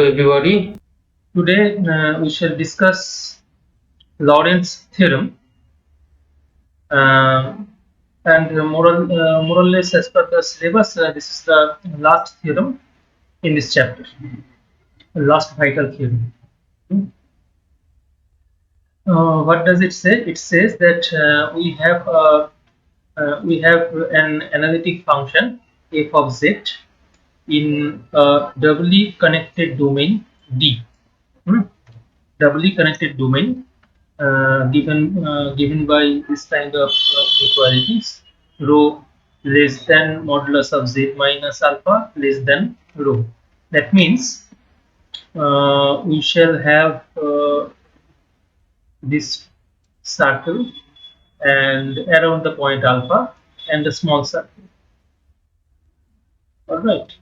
everybody. Today we shall discuss Laurent's theorem, uh, and more or less as per the syllabus, this is the last theorem in this chapter, last vital theorem. What does it say? It says that we have an analytic function f of z in a doubly connected domain D. Hmm? Doubly connected domain given by this kind of inequalities, rho less than modulus of z minus alpha less than rho. That means we shall have this circle and around the point alpha and a small circle. All right.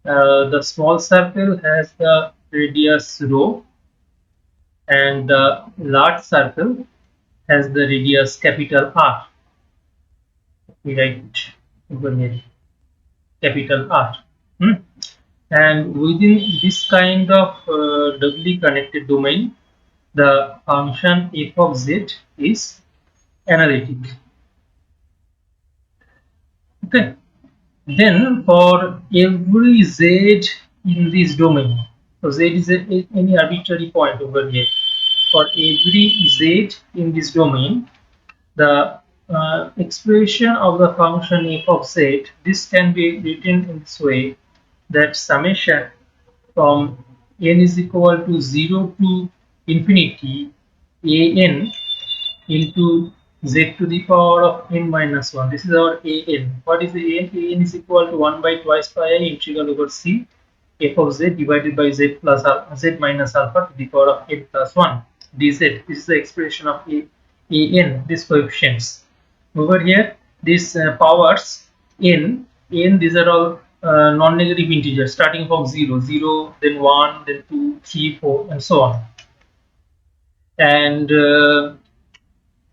The small circle has the radius rho, and the large circle has the radius capital R. We write over here capital R. And within this kind of doubly connected domain, the function f of z is analytic. Okay. Then for every z in this domain, so z is any arbitrary point over here. For every z in this domain, the expression of the function f of z, this can be written in this way, that summation from n is equal to 0 to infinity an into z to the power of n minus 1. This is our an. What is the an? An is equal to 1 by twice pi I integral over c f of z divided by z plus alpha, z minus alpha to the power of n plus 1 dz. This is the expression of an, these coefficients. Over here, these powers n, these are all non-negative integers starting from 0, 0, then 1, then 2, 3, 4, and so on. And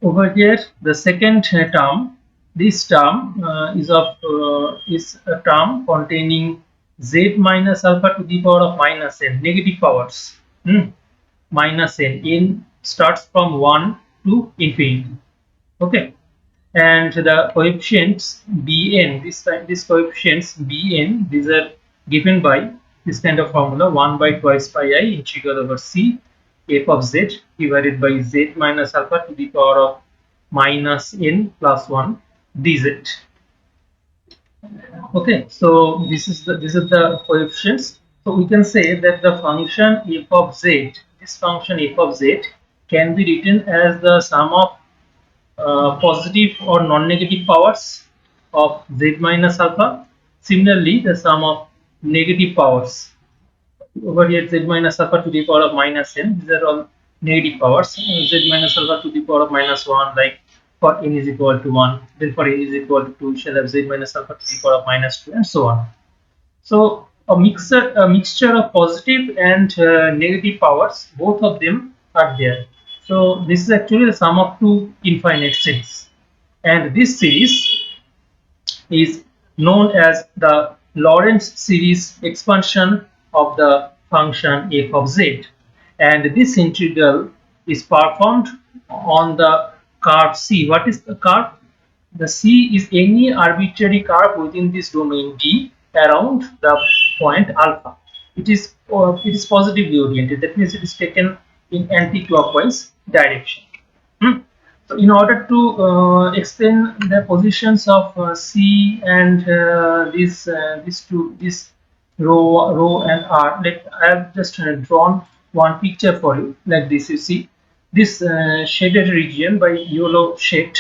over here, the second term, this term is a term containing z minus alpha to the power of minus n, negative powers. Minus n starts from 1 to infinity. Okay, and the coefficients bn, this coefficients bn, these are given by this kind of formula, 1 by twice pi I integral over c f of z divided by z minus alpha to the power of minus n plus 1 dz. Okay, so this is the coefficients. So we can say that the function f of z, this function f of z, can be written as the sum of positive or non-negative powers of z minus alpha. Similarly, the sum of negative powers over here, z minus alpha to the power of minus n, these are all negative powers. Z minus alpha to the power of minus 1, like for n is equal to 1, then for n is equal to 2, we shall have z minus alpha to the power of minus 2, and so on. So a mixture of positive and negative powers, both of them are there. So this is actually the sum of two infinite series, and this series is known as the Laurent series expansion of the function f of z, and this integral is performed on the curve C. What is the curve? The C is any arbitrary curve within this domain D around the point alpha. It is positively oriented. That means it is taken in anti-clockwise direction. So in order to explain the positions of C and this rho and R, I have just drawn one picture for you like this. You see this shaded region by yellow shade.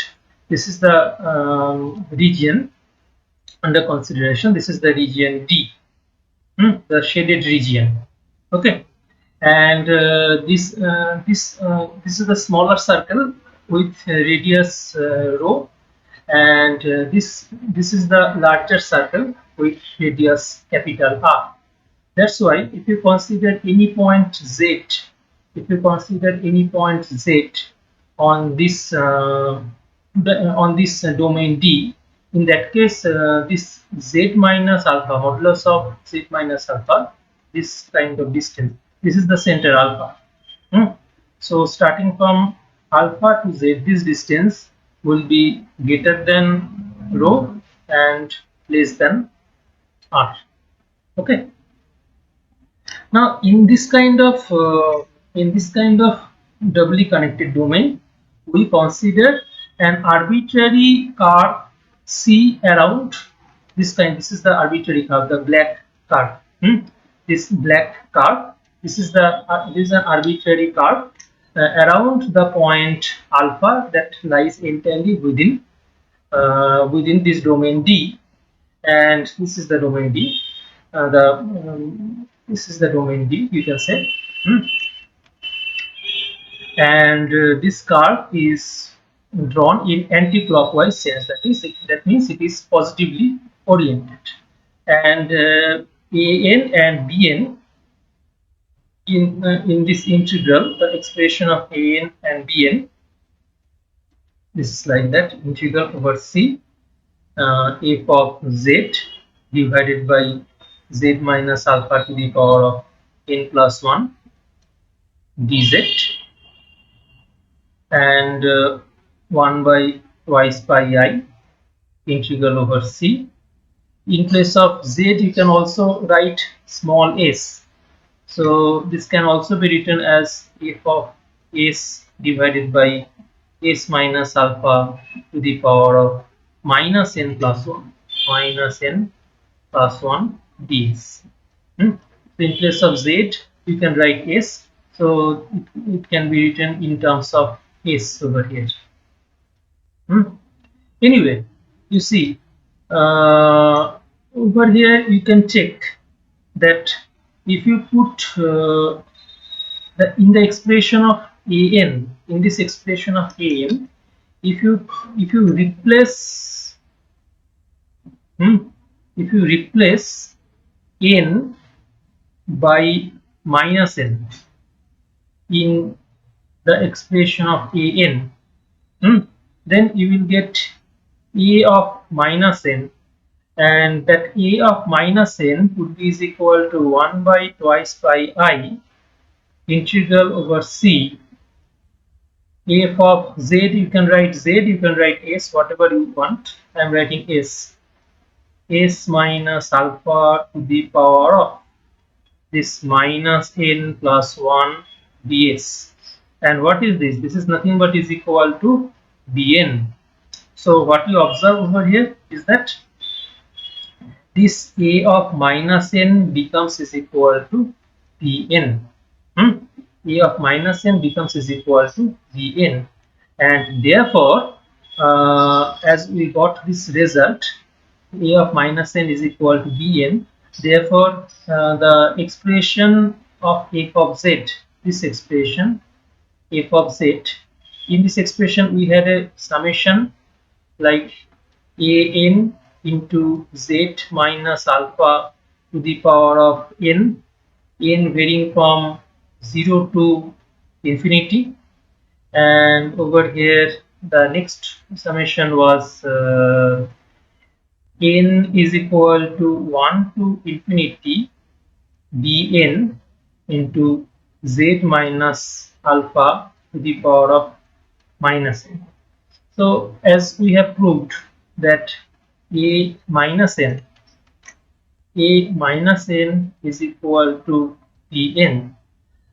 This is the region under consideration. This is the region D, the shaded region. Okay, and this is the smaller circle with radius rho, and this is the larger circle with radius capital R. That's why if you consider any point z, on this domain D, in that case this z minus alpha, modulus of z minus alpha, this kind of distance. This is the center alpha. So starting from alpha to z, this distance will be greater than rho and less than r. Okay. Now in this kind of doubly connected domain, we consider an arbitrary curve C around this kind. This is the arbitrary curve, the black curve. This black curve. This is an arbitrary curve around the point alpha that lies entirely within this domain D, and this is the domain D. This is the domain D, you can say. And this curve is drawn in anti-clockwise sense. That means it is positively oriented. And an and bn in this integral, the expression of an and bn, this is like that, integral over c f of z divided by z minus alpha to the power of n plus 1 dz, and 1 by twice pi I integral over c. In place of z, you can also write small s. So this can also be written as f of s divided by s minus alpha to the power of minus n plus 1 ds. So in place of z, you can write s. So it can be written in terms of s over here. Anyway, you see, over here you can check that if you put in the expression of an, in this expression of an, if you replace n by minus n in the expression of an, then you will get a of minus n, and that a of minus n would be is equal to 1 by twice pi I integral over c f of z. You can write z, you can write s, whatever you want. I am writing s minus alpha to the power of this minus n plus 1 ds. And what is this? This is nothing but is equal to bn. So what you observe over here is that this a of minus n becomes is equal to bn. A of minus n becomes is equal to bn, and therefore as we got this result, a of minus n is equal to bn, therefore the expression of f of z, this expression f of z, in this expression we had a summation like an into z minus alpha to the power of n varying from 0 to infinity, and over here the next summation was n is equal to 1 to infinity bn into z minus alpha to the power of minus n. So as we have proved that a minus n is equal to bn,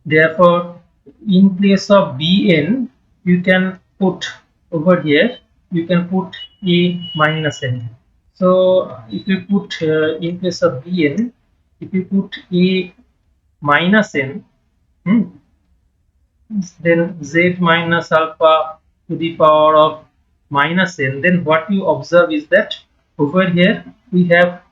therefore in place of bn you can put over here, you can put a minus n. So if you put in place of bn, if you put a minus n, then z minus alpha to the power of minus n, then what you observe is that over here we have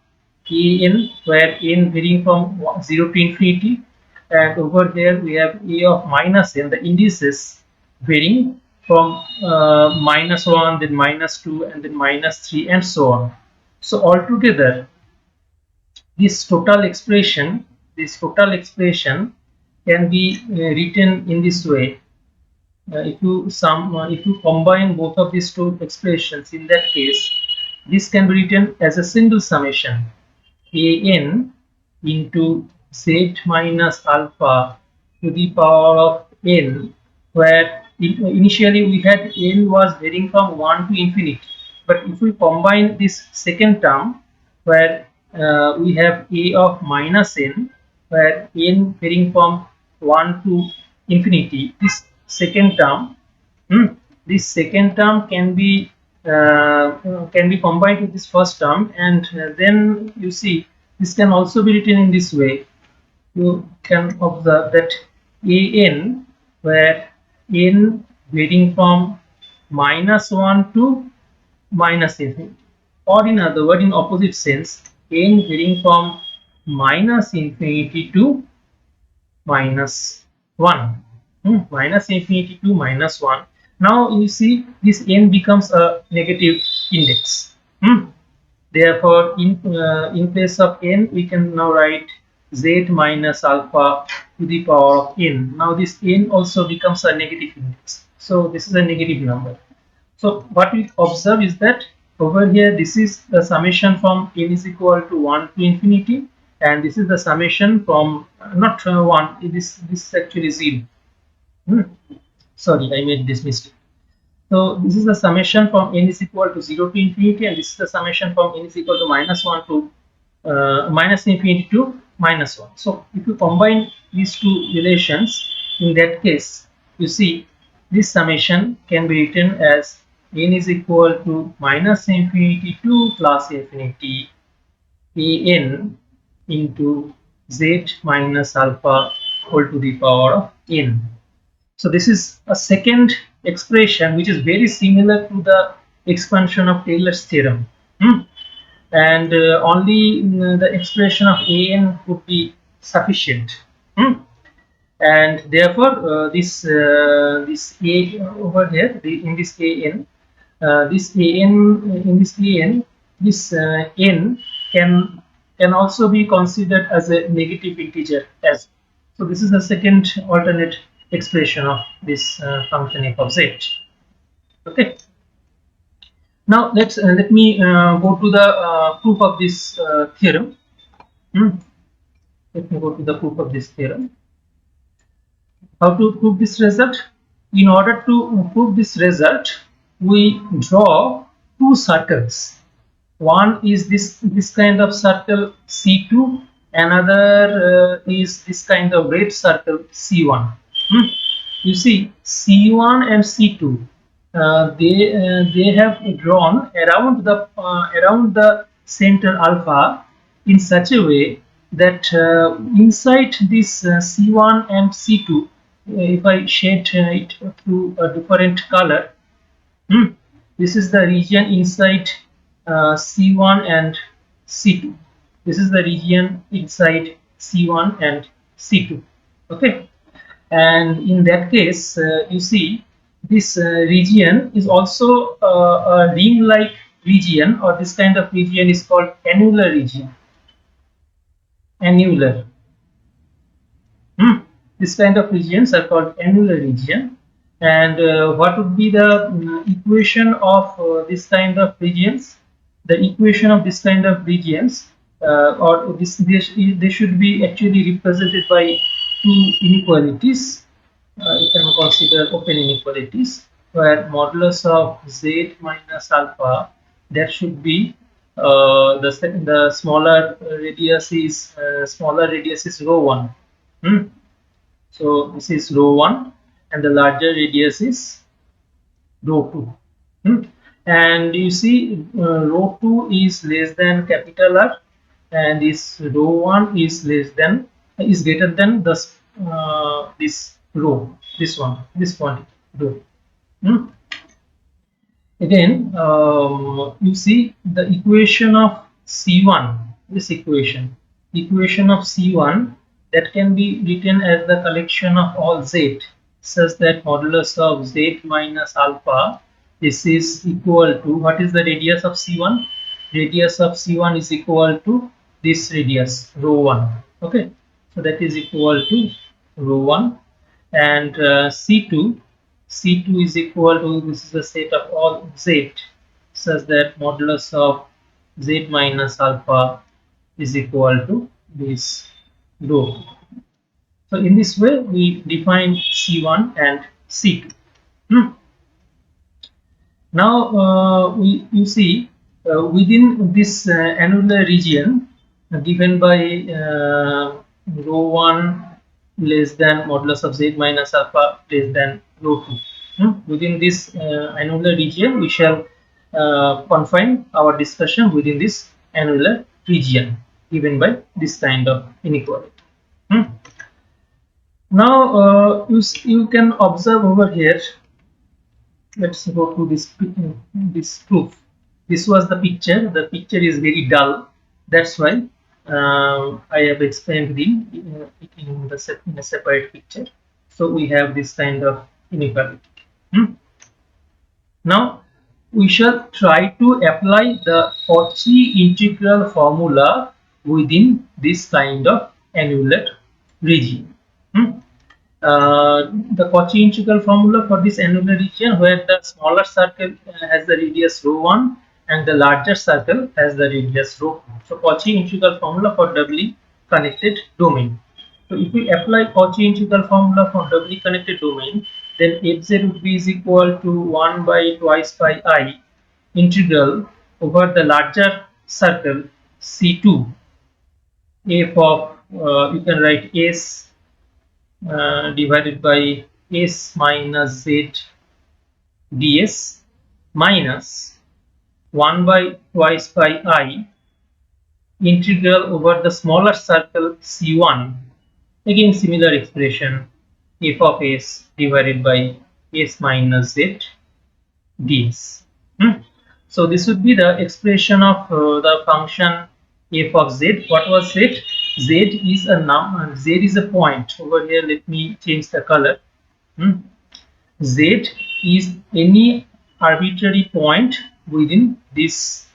an where n varying from 0 to infinity, and over here we have a of minus n, the indices varying from minus 1, then minus 2, and then minus 3, and so on. So altogether this total expression can be written in this way. If you combine both of these two expressions, in that case this can be written as a single summation an into z minus alpha to the power of n, where initially we had n was varying from 1 to infinity, but if we combine this second term where we have a of minus n, where n varying from 1 to infinity, this second term, this second term can be combined with this first term, and then you see this can also be written in this way. You can observe that an, where n varying from -1 to minus infinity, or in other word, in opposite sense, n varying from minus infinity to minus 1. Minus infinity to minus 1. Now you see this n becomes a negative index. Therefore, in place of n, we can now write z minus alpha to the power of n. Now this n also becomes a negative index. So this is a negative number. So what we observe is that over here this is the summation from n is equal to 1 to infinity, and this is the summation from not 1, this is actually 0. Sorry, I made this mistake. So this is the summation from n is equal to 0 to infinity, and this is the summation from n is equal to -1 to minus infinity to -1. So if you combine these two relations, in that case, you see this summation can be written as n is equal to minus infinity to plus infinity an into z minus alpha whole to the power of n. So this is a second expression which is very similar to the expansion of Taylor's theorem. And only the expression of an would be sufficient. And therefore this a over here, in this an, this n can also be considered as a negative integer as. So this is the second alternate expression of this function f of z. Okay. Now let me go to the proof of this theorem. Let me go to the proof of this theorem. How to prove this result? In order to prove this result, we draw two circles. One is this kind of circle C2, another is this kind of red circle C1. You see C1 and C2, they have drawn around the center alpha in such a way that inside this C1 and C2, if I shade it through a different color, this is the region inside C1 and C2. This is the region inside C1 and C2. Okay, and in that case, you see this region is also a ring-like region, or this kind of region is called annular region. Annular. This kind of regions are called annular region. And what would be the equation of this kind of regions? The equation of this kind of regions, or they should be actually represented by two inequalities. You can consider open inequalities, where modulus of z minus alpha, that should be the smaller radius is rho 1. So this is rho 1, and the larger radius is rho 2. And you see rho 2 is less than capital R, and this rho 1 is greater than this rho, this quantity rho. Again, you see the equation of C1, this equation of C1, that can be written as the collection of all z, such that modulus of z minus alpha, this is equal to, what is the radius of C1? Radius of C1 is equal to this radius rho 1. Okay, so that is equal to rho 1, and C2 is equal to, this is the set of all z, such that modulus of z minus alpha is equal to this rho. So in this way we define C1 and C2. Now you see within this annular region given by rho 1 less than modulus of z minus alpha less than rho 2. Within this annular region we shall confine our discussion within this annular region given by this kind of inequality. Now you can observe over here. Let's go to this proof. This was the picture. The picture is very dull. That's why I have explained it in a separate picture. So we have this kind of inequality. Now we shall try to apply the Cauchy integral formula within this kind of annular region. The Cauchy integral formula for this annular region, where the smaller circle has the radius rho 1 and the larger circle has the radius rho 2. So Cauchy integral formula for doubly connected domain. So if we apply Cauchy integral formula for doubly connected domain, then fz would be is equal to 1 by twice by I integral over the larger circle C2 f of you can write s divided by s minus z ds minus 1 by twice by I integral over the smaller circle C1. Again similar expression f of s divided by s minus z ds. So this would be the expression of the function f of z. What was z? Z is a z is a point. Over here let me change the color. Z is any arbitrary point within this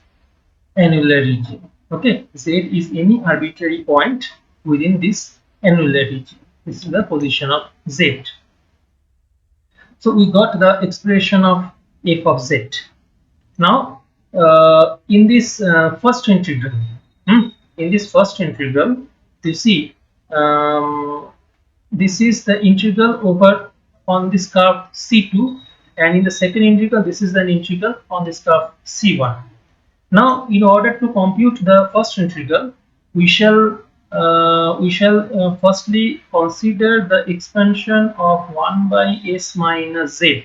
annular region. Okay, Z is any arbitrary point within this annular region. This is the position of Z. So we got the expression of f of z. Now in this first integral, you see this is the integral over on this curve C2, and in the second integral this is an integral on this curve C1. Now in order to compute the first integral, we shall firstly consider the expansion of 1 by s minus z.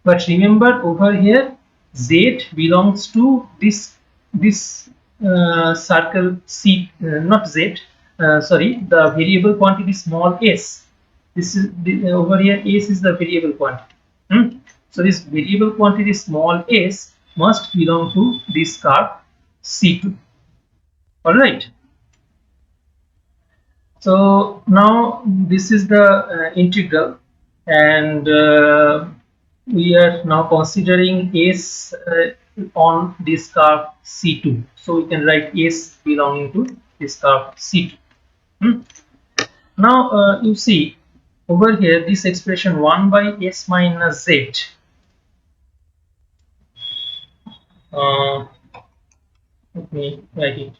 But remember over here z belongs to this circle C, not z, sorry, the variable quantity small s. This is over here s is the variable quantity. So this variable quantity small s must belong to this curve C2. All right. So now this is the integral, and we are now considering s on this curve C2. So we can write s belonging to this curve C2. Now you see over here this expression 1 by s minus z. Let me write it.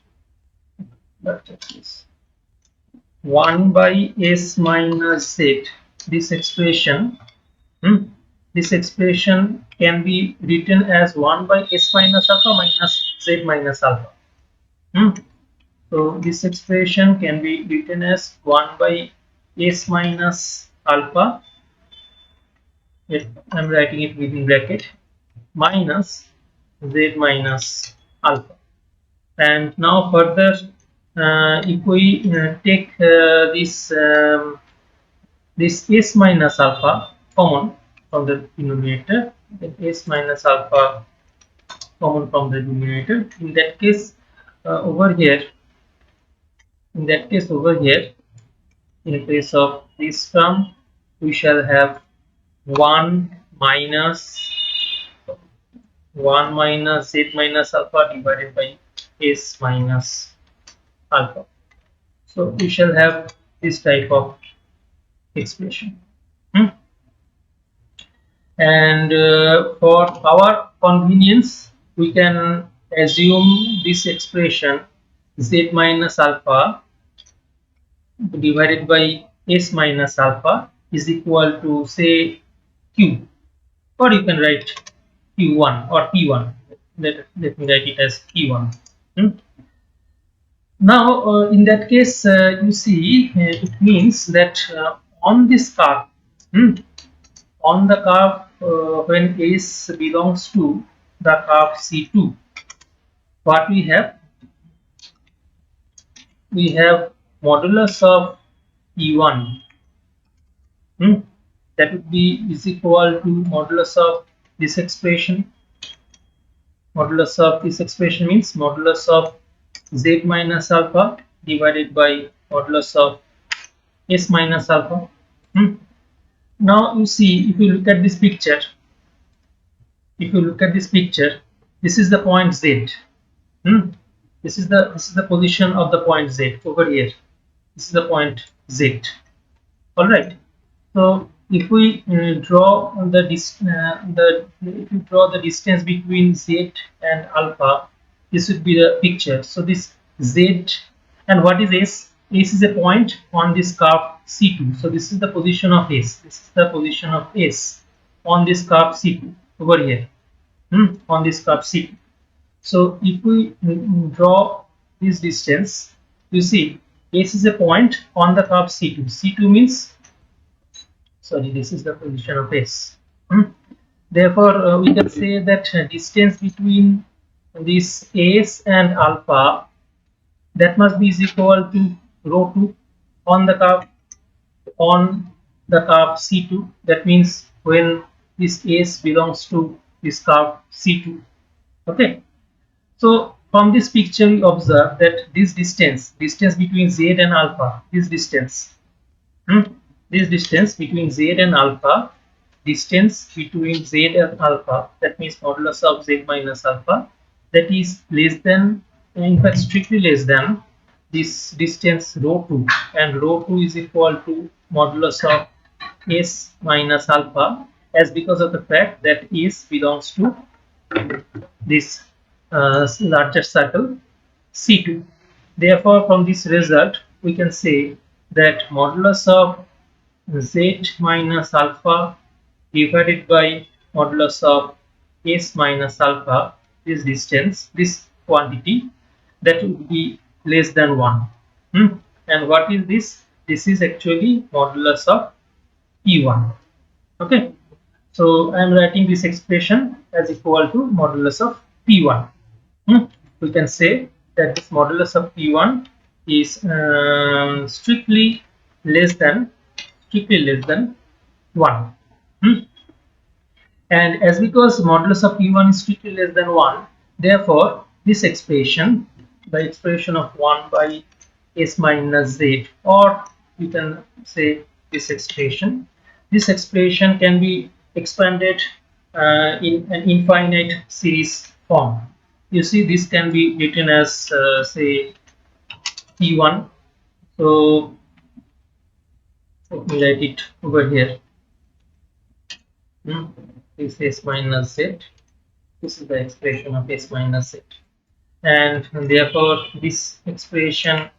This 1 by s minus z. This expression can be written as 1 by s minus alpha minus z minus alpha. So this expression can be written as 1 by s minus alpha. I'm writing it within bracket minus z minus alpha. And now further, if we take this s minus alpha common from the denominator, then s minus alpha common from the denominator. In that case, over here, in place of this term, we shall have 1 minus z minus alpha divided by s minus alpha. So we shall have this type of expression. And for our convenience, we can assume this expression z minus alpha divided by s minus alpha is equal to, say, q, or you can write q1 or p1. Let me write it as p1. Hmm? Now, in that case, you see, it means that on this curve, hmm, on the curve when S belongs to the curve C2, what we have modulus of E1, hmm, that would be is equal to modulus of this expression. Modulus of this expression means modulus of Z minus alpha divided by modulus of S minus alpha. Hmm. Now you see, if you look at this picture, this is the point Z. Hmm. This is the position of the point Z over here. This is the point Z. All right. So if we draw if you draw the distance between Z and alpha, this would be the picture. So this Z, and what is S? S is a point on this curve C2. So this is the position of S. This is the position of S on this curve C2 over here. On this curve C2. So if we draw this distance, you see S is a point on the curve C2. C2 means, sorry, this is the position of S. Therefore, we can say that distance between this S and alpha, that must be is equal to rho 2 on the curve C2. That means when this S belongs to this curve C2. Okay. So from this picture we observe that this distance between Z and alpha, hmm, this distance between Z and alpha, that means modulus of Z minus alpha, that is less than, in fact strictly less than this distance rho 2, and rho 2 is equal to modulus of S minus alpha, as because of the fact that S belongs to this larger circle C2. Therefore, from this result, we can say that modulus of Z minus alpha divided by modulus of S minus alpha, this distance, this quantity, that would be less than 1. And what is this? This is actually modulus of P1. Okay. So I am writing this expression as equal to modulus of P1. We can say that this modulus of P1 is strictly less than 1. And as because modulus of P1 is strictly less than 1, therefore this expression, the expression of 1 by S minus Z, or you can say this expression can be expanded in an infinite series form. You see, this can be written as say P1. So let me write it over here. This S minus Z. This is the expression of S minus Z, and therefore this expression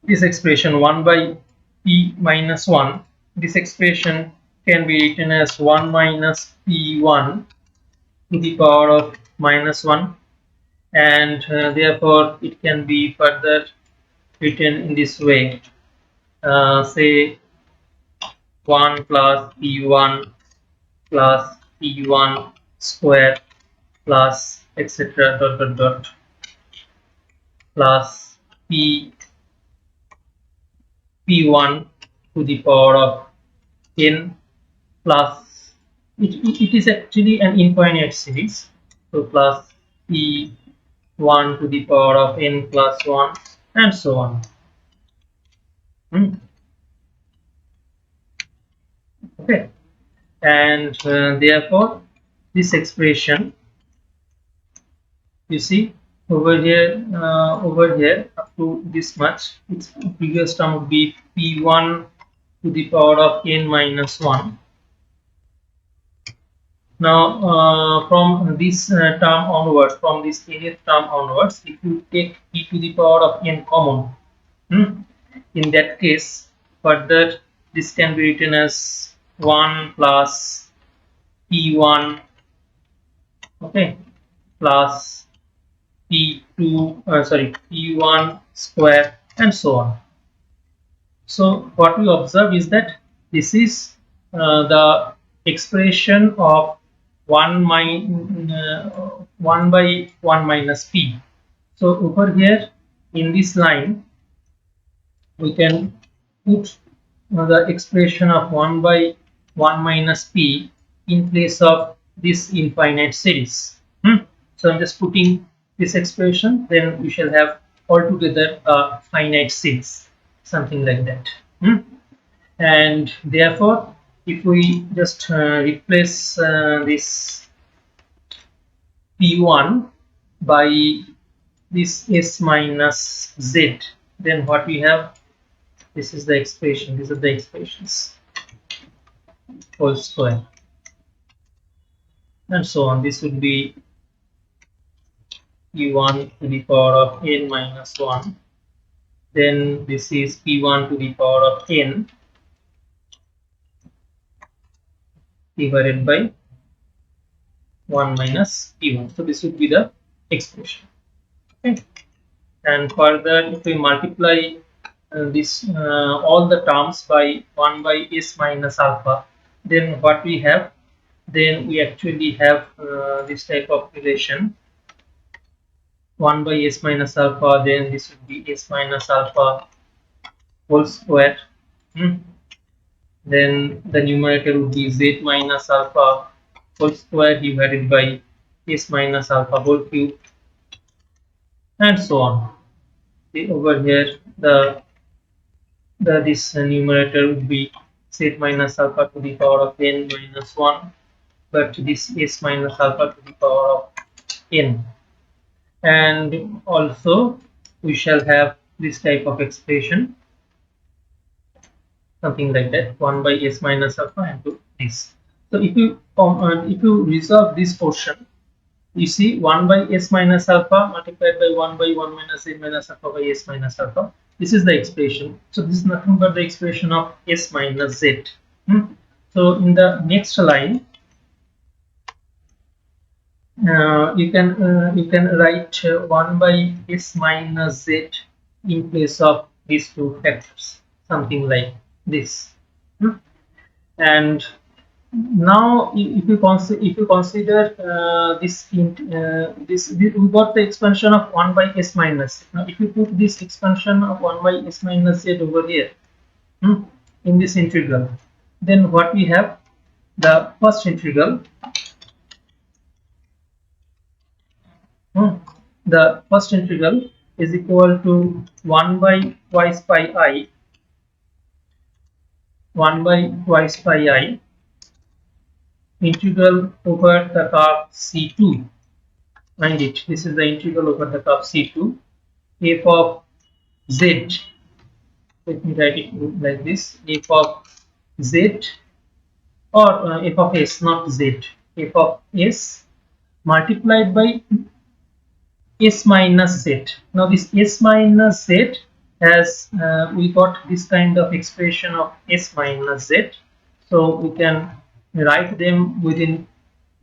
1 by P minus 1, this expression can be written as 1 minus P1 to the power of minus 1, and therefore it can be further written in this way, say 1 plus P1 plus P1 square plus etc. dot dot dot plus P1 to the power of n plus, it is actually an infinite series, so plus P1 to the power of n plus 1 and so on. Okay, and therefore this expression, you see over here up to this much, its previous term would be P1 to the power of n minus 1. Now from this term onwards, from this nth term onwards, if you take e to the power of n common, In that case, further this can be written as 1 plus p1, okay, plus p2, sorry, p1 square, and so on. So what we observe is that this is the expression of 1 by 1 minus p. So over here in this line we can put the expression of 1 by 1 minus p in place of this infinite series. So I'm just putting this expression, then we shall have altogether a finite series, something like that. And therefore if we just replace this p1 by this s minus z, then what we have, this is the expression, these are the expressions, whole square, and so on. This would be p1 to the power of n minus 1, then this is p1 to the power of n divided by 1 minus p1. So this would be the expression. Okay. And further if we multiply this all the terms by 1 by s minus alpha, then what we have, then we actually have this type of relation, 1 by s minus alpha, then this would be s minus alpha whole square. Then the numerator would be z minus alpha whole square divided by s minus alpha whole cube, and so on. Over here this numerator would be z minus alpha to the power of n minus 1, but this s minus alpha to the power of n. And also we shall have this type of expression, something like that, 1 by s minus alpha into this. So if you resolve this portion, you see 1 by s minus alpha multiplied by 1 by 1 minus a minus alpha by s minus alpha. This is the expression. So this is nothing but the expression of s minus z. So in the next line, you can write 1 by s minus z in place of these two factors, something like this. And now if you consider we got the expansion of 1 by s minus. Now if you put this expansion of 1 by s minus z over here, in this integral, then what we have, the first integral, the first integral is equal to 1 by twice pi I, 1 by twice pi I integral over the curve C2. Mind it, this is the integral over the curve C2, f of z, let me write it like this, f of z, or f of s, not z, f of s multiplied by s minus z. Now this s minus z has we got this kind of expression of s minus z, so we can write them within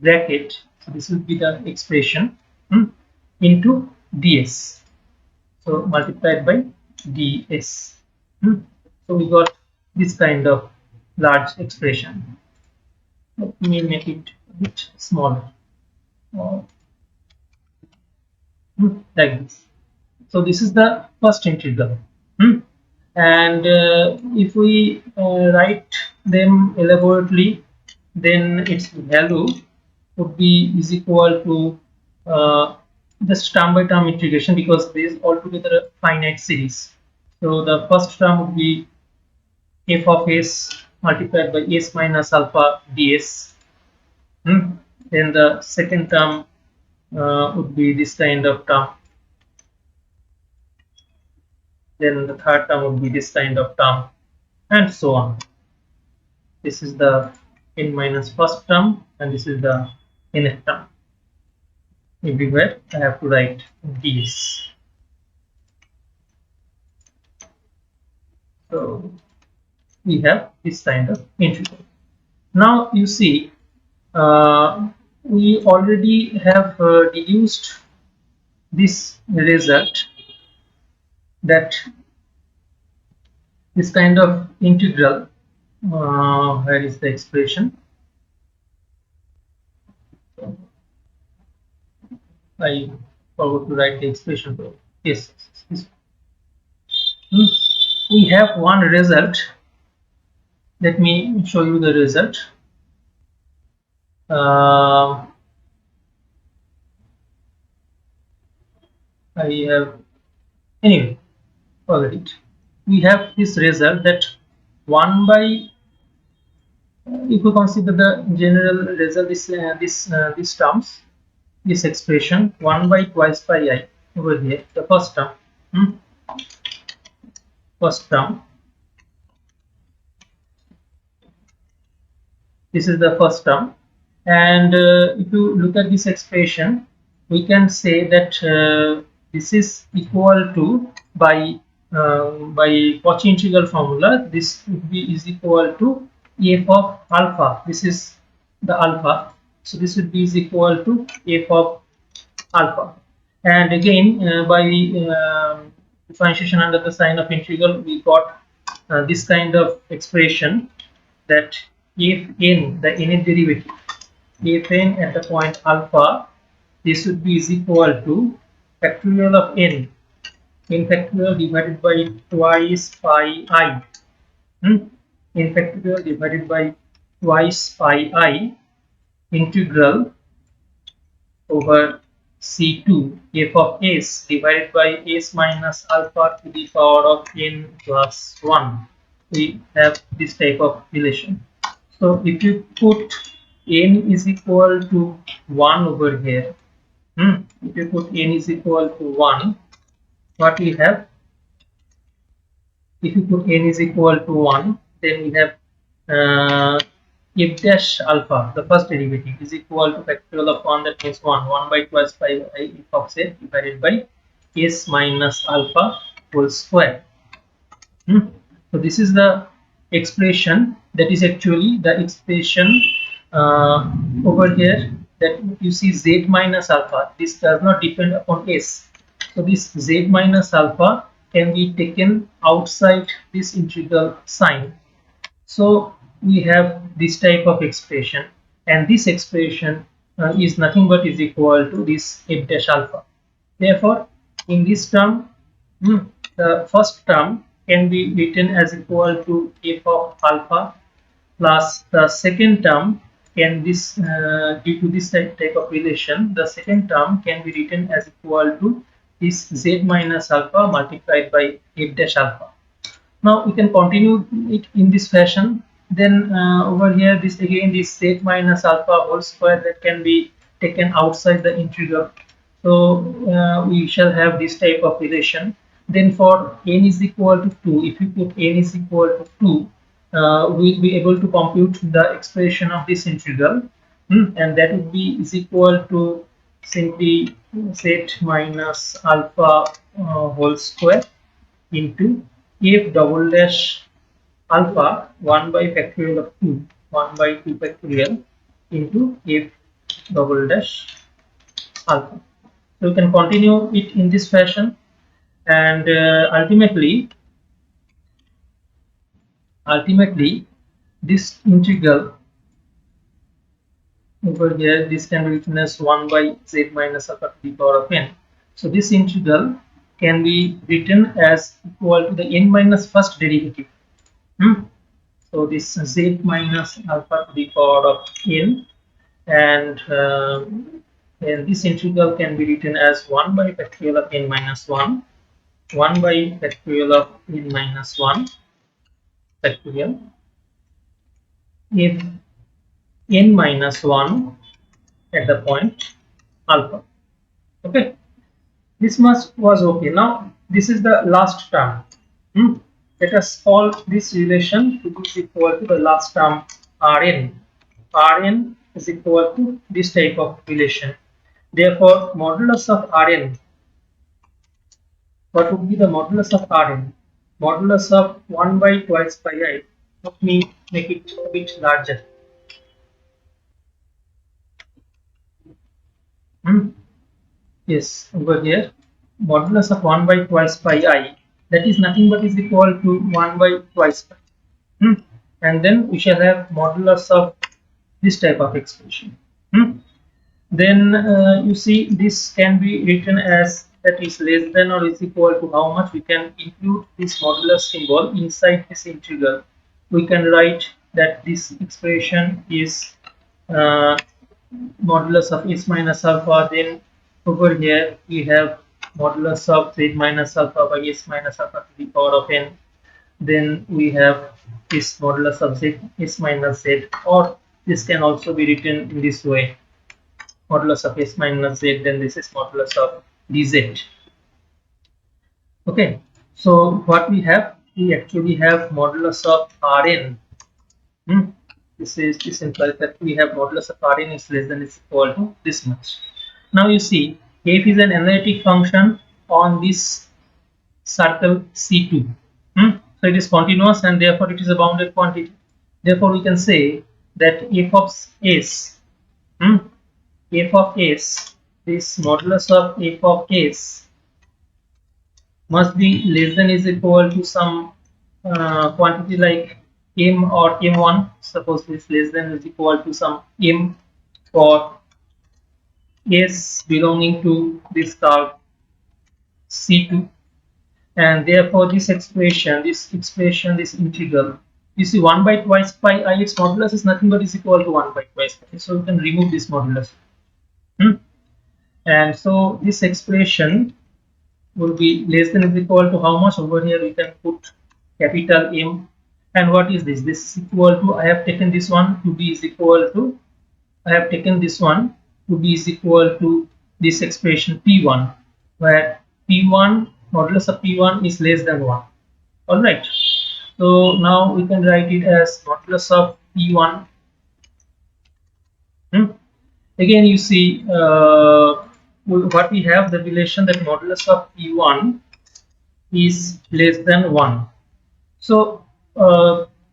bracket. So this will be the expression into ds, so multiplied by ds. So we got this kind of large expression. Let me make it a bit smaller, like this. So this is the first integral. And if we write them elaborately, then its value would be is equal to just term by term integration, because this is altogether a finite series. So the first term would be f of s multiplied by s minus alpha ds. Then the second term would be this kind of term. Then the third term would be this kind of term, and so on. This is the n minus first term, and this is the nth term. Everywhere I have to write ds. So we have this kind of integral. Now you see, we already have deduced this result, that this kind of integral, where is the expression? I forgot to write the expression. Yes, yes. We have one result. Let me show you the result. Uh, I have, anyway, forget it. We have this result that 1 by, if we consider the general result, this terms, this expression 1 by twice pi I over here, the first term, hmm, first term, this is the first term. And if you look at this expression, we can say that this is equal to, by Cauchy integral formula, this would be is equal to f of alpha. This is the alpha, so this would be is equal to f of alpha. And again, by differentiation under the sign of integral, we got this kind of expression, that if n, the nth derivative, if n at the point alpha, this would be is equal to factorial of n factorial divided by twice pi I, factorial divided by twice pi I, integral over C2 f of s divided by s minus alpha to the power of n plus 1. We have this type of relation. So if you put n is equal to 1 over here, if you put n is equal to 1, what we have? If you put n is equal to 1, then we have f dash alpha, the first derivative, is equal to factorial of 1, that means 1 by twice pi I f of z divided by s minus alpha whole square. So this is the expression, that is actually the expression over here, that you see z minus alpha. This does not depend upon s. So this z minus alpha can be taken outside this integral sign. So we have this type of expression, and this expression is nothing but is equal to this f dash alpha. Therefore, in this term, the first term can be written as equal to f of alpha, plus the second term can, this due to this type of relation, the second term can be written as equal to this z minus alpha multiplied by f dash alpha. Now we can continue it in this fashion. Then over here, this again, this z minus alpha whole square, that can be taken outside the integral. So we shall have this type of relation. Then for n is equal to 2, if you put n is equal to 2, we'll be able to compute the expression of this integral, and that would be is equal to simply z minus alpha whole square into f double dash alpha 1 by factorial of 2, 1 by 2 factorial into f double dash alpha. So you can continue it in this fashion, and ultimately this integral over here, this can be written as 1 by z minus alpha to the power of n. So this integral can be written as equal to the n minus first derivative. So this z minus alpha to the power of n, and this integral can be written as 1 by factorial of n minus 1, 1 by factorial of n minus 1 factorial if n minus 1 at the point alpha. Okay, this much was okay. Now this is the last term. Let us call this relation to be equal to the last term Rn. Rn is equal to this type of relation. Therefore, modulus of Rn, what would be the modulus of Rn? modulus of 1 by twice pi I. Let me make it a bit larger. Hmm? Yes, over here, modulus of 1 by twice pi I, that is nothing but is equal to 1 by twice pi. Hmm? And then we shall have modulus of this type of expression. Hmm? Then you see this can be written as that is less than or is equal to how much. We can include this modulus symbol inside this integral. We can write that this expression is uh, modulus of s minus alpha. Then over here we have modulus of z minus alpha by s minus alpha to the power of n. Then we have this modulus of z s minus z, or this can also be written in this way, modulus of s minus z, then this is modulus of dz. Okay, so what we actually have modulus of Rn. Hmm? This implies that we have modulus of Rn is less than is equal to this much. Now you see f is an analytic function on this circle C2. So it is continuous and therefore it is a bounded quantity. Therefore we can say that f of s, hmm, f of s, this modulus of f of s must be less than is equal to some quantity like m or m1. Suppose this less than is equal to some m for s belonging to this curve C2, and therefore this integral, you see 1 by twice pi I, its modulus is nothing but is equal to 1 by twice pi. So we can remove this modulus. Hmm? And so this expression will be less than is equal to how much. Over here we can put capital M. And what is this? This is equal to, I have taken this one to be is equal to, I have taken this one to be is equal to this expression P1, where P1, modulus of P1 is less than 1. Alright. So now we can write it as modulus of P1. Again you see what we have, the relation that modulus of P1 is less than 1. So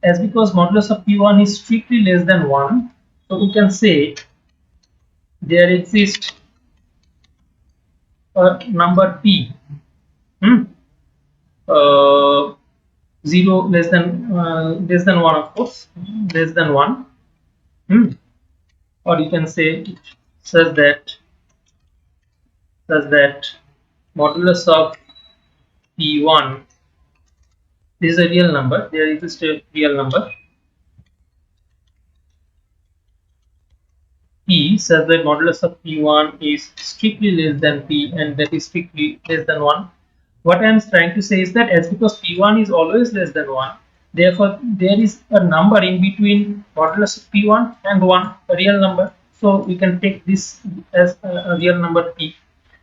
as because modulus of P1 is strictly less than 1, so we can say there exists a number P, hmm, uh, 0 less than 1, of course, less than 1, hmm, or you can say such that modulus of P1, this is a real number, there exists a real number P such that modulus of P1 is strictly less than P, and that is strictly less than 1. What I am trying to say is that as because P1 is always less than 1, therefore there is a number in between modulus of P1 and 1, a real number. So we can take this as a real number P,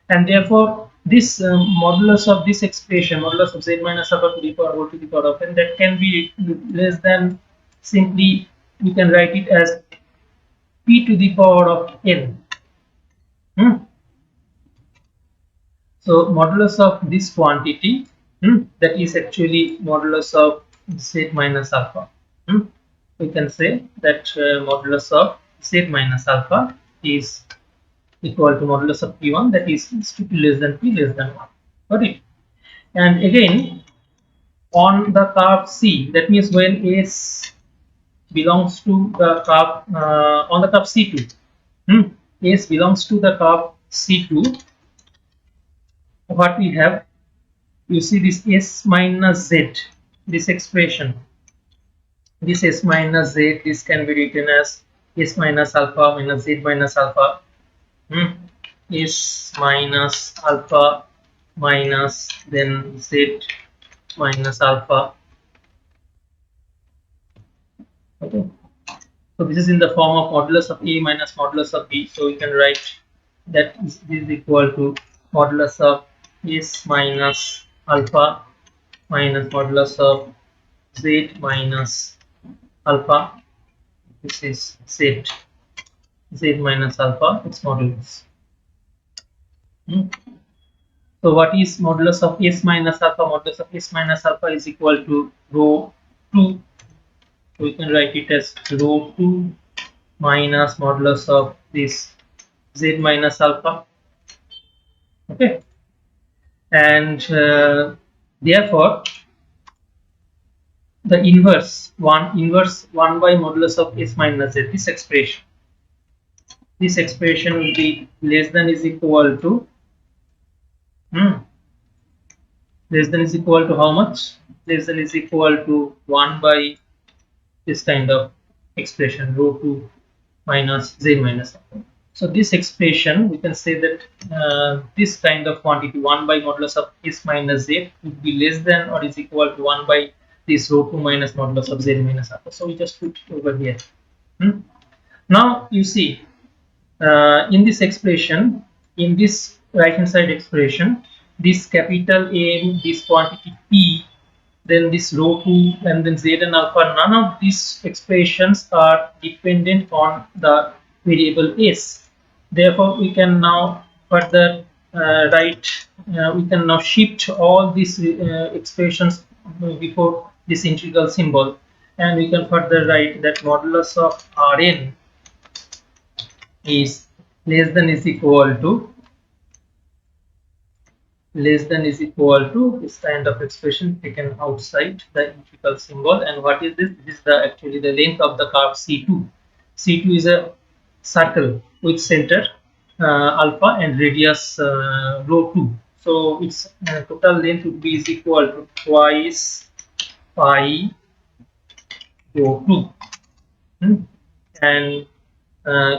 and therefore this modulus of this expression, modulus of z minus alpha to the power whole to the power of n, that can be less than, simply we can write it as p to the power of n. So modulus of this quantity, that is actually modulus of z minus alpha. We can say that modulus of z minus alpha is equal to modulus of p1, that is strictly less than p less than 1. Got it? And again on the curve C, that means when S belongs to the curve on the curve C2, S belongs to the curve C2, what we have, you see this S minus Z, this expression, this S minus Z, this can be written as S minus alpha minus Z minus alpha, S minus alpha minus then Z minus alpha. Okay, so this is in the form of modulus of A minus modulus of B. So we can write that this is equal to modulus of S minus alpha minus modulus of Z minus alpha. This is Z minus alpha, its modulus. So what is modulus of S minus alpha? Modulus of S minus alpha is equal to rho 2. So we can write it as rho 2 minus modulus of this Z minus alpha. Okay, and therefore the inverse 1 by modulus of S minus Z, this expression will be less than is equal to hmm, less than is equal to how much? Less than is equal to 1 by this kind of expression rho 2 minus Z minus alpha. So this expression, we can say that this kind of quantity 1 by modulus of S minus Z would be less than or is equal to 1 by this rho 2 minus modulus of Z minus alpha. So we just put it over here. Hmm? Now you see in this expression, in this right hand side expression, this capital A, this quantity P, then this rho 2 and then Z and alpha, none of these expressions are dependent on the variable S. Therefore, we can now further we can now shift all these expressions before this integral symbol, and we can further write that modulus of Rn is less than is equal to this kind of expression taken outside the integral symbol. And what is this? This is actually the length of the curve C2. C2 is a circle with center alpha and radius rho 2. So its total length would be is equal to twice pi rho 2. And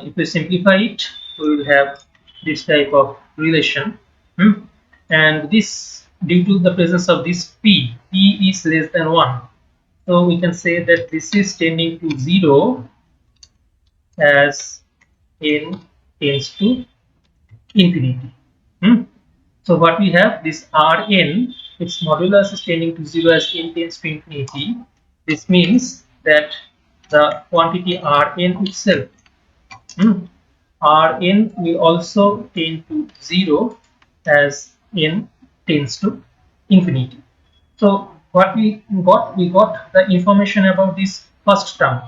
if we simplify it, we will have this type of relation. And this, due to the presence of this p is less than 1, so we can say that this is tending to 0 as n tends to infinity. So what we have, this Rn, its modulus is tending to 0 as n tends to infinity. This means that the quantity Rn itself, Rn will also tend to 0 as n tends to infinity. So what we got the information about this first term.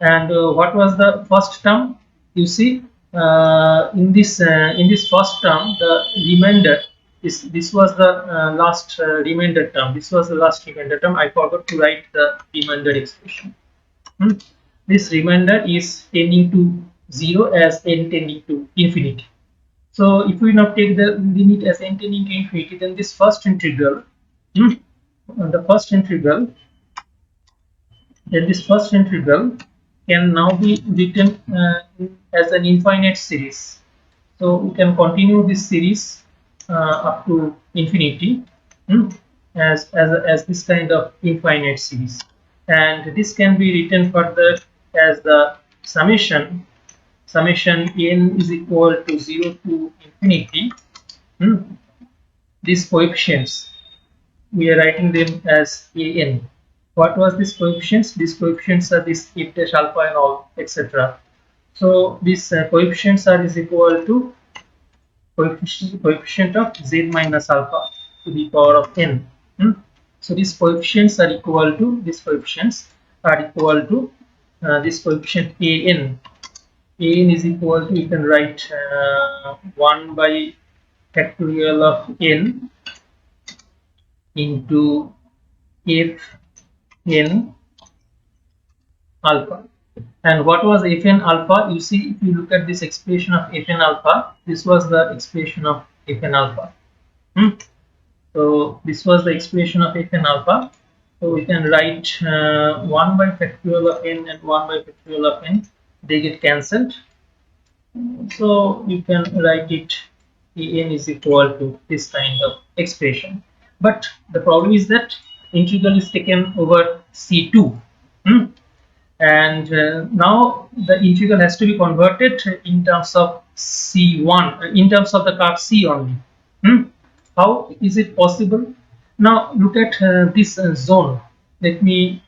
And what was the first term? You see, in this first term, the remainder, this was the last remainder term. This was the last remainder term. I forgot to write the remainder expression. This remainder is tending to 0 as n tending to infinity. So if we now take the limit as n tending to infinity, then this first integral, the first integral, then this first integral can now be written as an infinite series. So we can continue this series up to infinity as this kind of infinite series, and this can be written further as the summation n is equal to 0 to infinity. These coefficients, we are writing them as an. What was these coefficients? These coefficients are this f dash alpha and all, etc. So these coefficients are is equal to coefficient of z minus alpha to the power of n. So these coefficients are equal to this coefficient an. An is equal to, you can write 1 by factorial of n into f n alpha. And what was fn alpha? You see, if you look at this expression of fn alpha, this was the expression of fn alpha. So this was the expression of fn alpha. So we can write 1 by factorial of n and 1 by factorial of n. They get cancelled. So you can write it an is equal to this kind of expression. But the problem is that integral is taken over C2. And now the integral has to be converted in terms of C1, in terms of the curve C only. How is it possible? Now look at this zone. Let me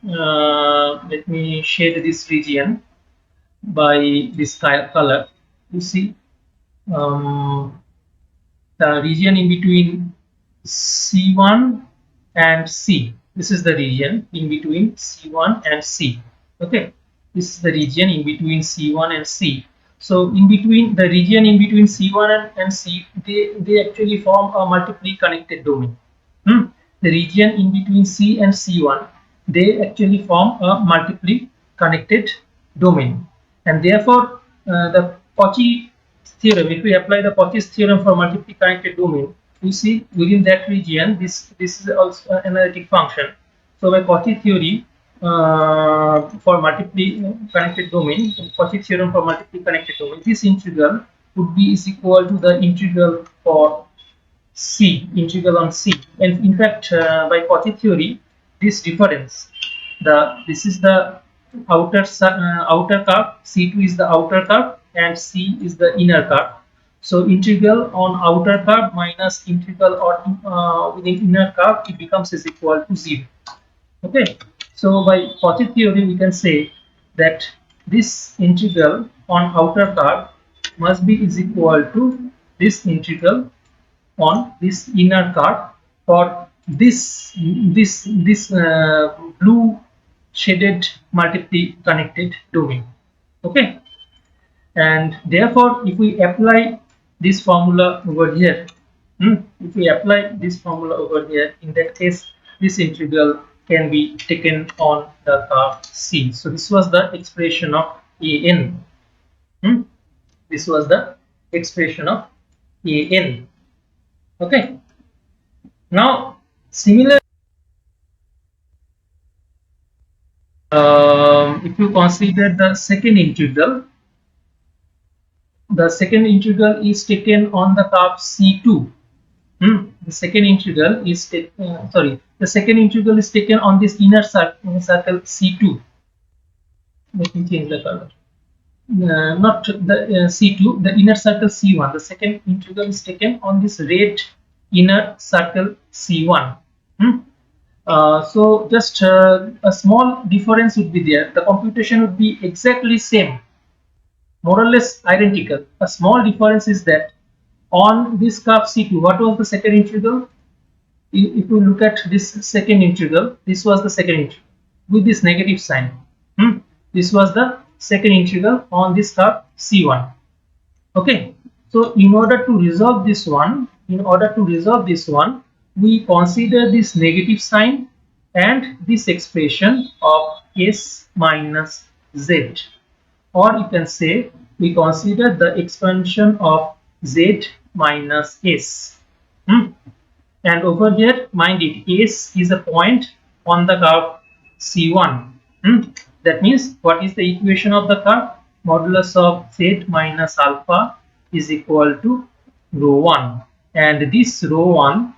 shade this region by this color. You see, the region in between C1 and C. This is the region in between C1 and C. Okay, this is the region in between C1 and C. So in between the region in between C1 and C, they actually form a multiply connected domain. The region in between C and C1, they actually form a multiply connected domain, and therefore the Cauchy theorem, if we apply the Cauchy's theorem for multiply connected domain, you see within that region this is also an analytic function. So by Cauchy theory for multiply connected domain, Cauchy theorem for multiply connected domain, this integral would be is equal to the integral for C, integral on C. And in fact, by Cauchy theory, this difference, this is the outer curve, C2 is the outer curve, and C is the inner curve. So integral on outer curve minus integral on within inner curve, it becomes is equal to 0. Okay. So by Cauchy theory, we can say that this integral on outer curve must be is equal to this integral on this inner card for this blue shaded multiply connected domain. Okay, and therefore if we apply this formula over here, if we apply this formula over here, in that case this integral can be taken on the curve C. So this was the expression of an. This was the expression of an. Okay. Now, similar, if you consider the second integral is taken on the curve C2. The second integral is the second integral is taken on this inner circle C2. Let me change the color. Not the C2, the inner circle C1. The second integral is taken on this red inner circle C1. So just a small difference would be there. The computation would be exactly same, more or less identical. A small difference is that on this curve C2, what was the second integral? If you look at this second integral, this was the second integral with this negative sign. This was the second integral on this curve C1. Okay, so in order to resolve this one, we consider this negative sign and this expression of s minus z, or you can say we consider the expansion of z minus s. And over here, mind it, s is a point on the curve C1. That means what is the equation of the curve? Modulus of z minus alpha is equal to rho 1, and this rho 1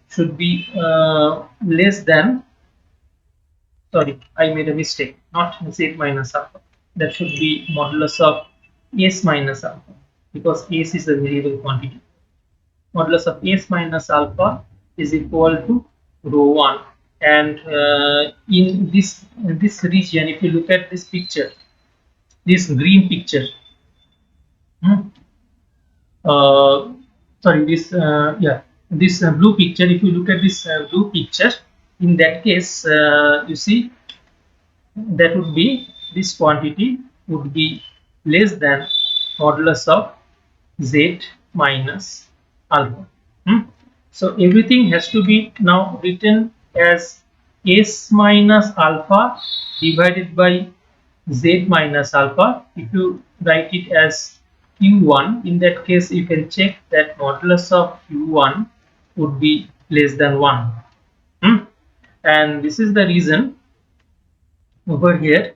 should be less than, sorry, I made a mistake, not z minus alpha, that should be modulus of s minus alpha, because s is a variable quantity. Modulus of s minus alpha is equal to rho 1, and in this region, if you look at this picture, this green picture, sorry, this blue picture, if you look at this blue picture, in that case you see that would be, this quantity would be less than modulus of z minus alpha. So everything has to be now written as s minus alpha divided by z minus alpha. If you write it as q1, in that case you can check that modulus of q1 would be less than 1. And this is the reason over here.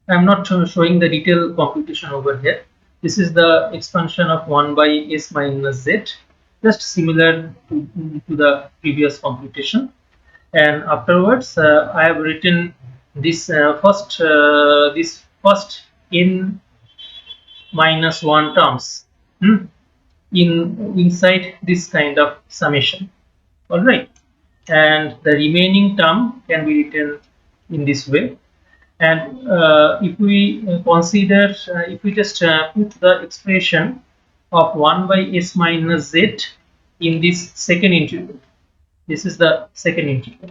I am not showing the detailed computation over here. This is the expansion of 1 by s minus z, just similar to the previous computation. And afterwards, I have written this first n minus 1 terms inside this kind of summation. All right, and the remaining term can be written in this way. And if we consider, if we just put the expression of 1 by s minus z in this second integral. This is the second integral.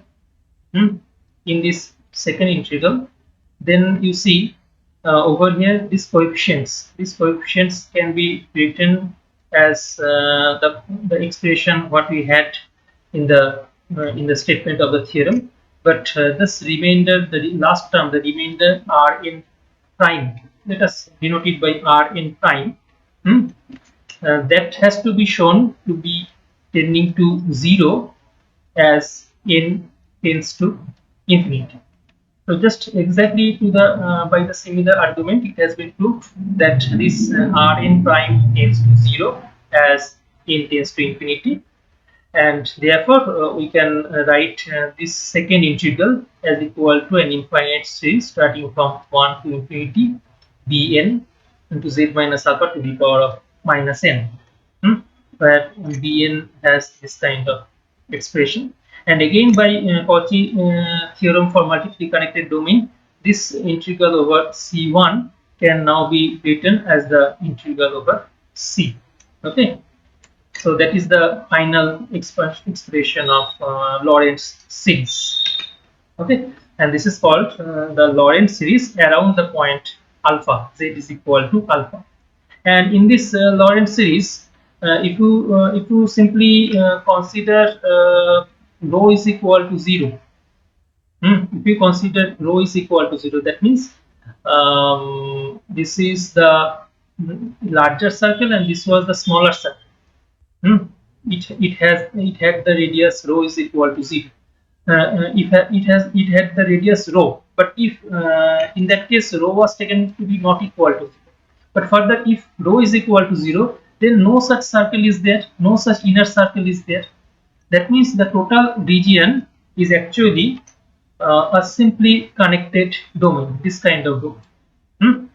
In this second integral, then you see over here these coefficients can be written as the expression what we had in the statement of the theorem, but this remainder, the last term, the remainder Rn prime, let us denote it by Rn prime. That has to be shown to be tending to 0 as n tends to infinity. So just exactly to the by the similar argument, it has been proved that this Rn prime tends to 0 as n tends to infinity, and therefore we can write this second integral as equal to an infinite series starting from 1 to infinity bn into z minus alpha to the power of minus n, where bn has this kind of expression. And again, by Cauchy theorem for multiply connected domain, this integral over c1 can now be written as the integral over c. Okay, so that is the final expression of Laurent's series. Okay, and this is called the Laurent series around the point alpha, z is equal to alpha. And in this Laurent series, if you simply consider rho is equal to 0, if you consider rho is equal to 0, that means this is the larger circle and this was the smaller circle. It had the radius rho is equal to 0. It had the radius rho, but if in that case rho was taken to be not equal to 0. But further, if rho is equal to 0, then no such circle is there, no such inner circle is there. That means the total region is actually a simply connected domain, this kind of domain.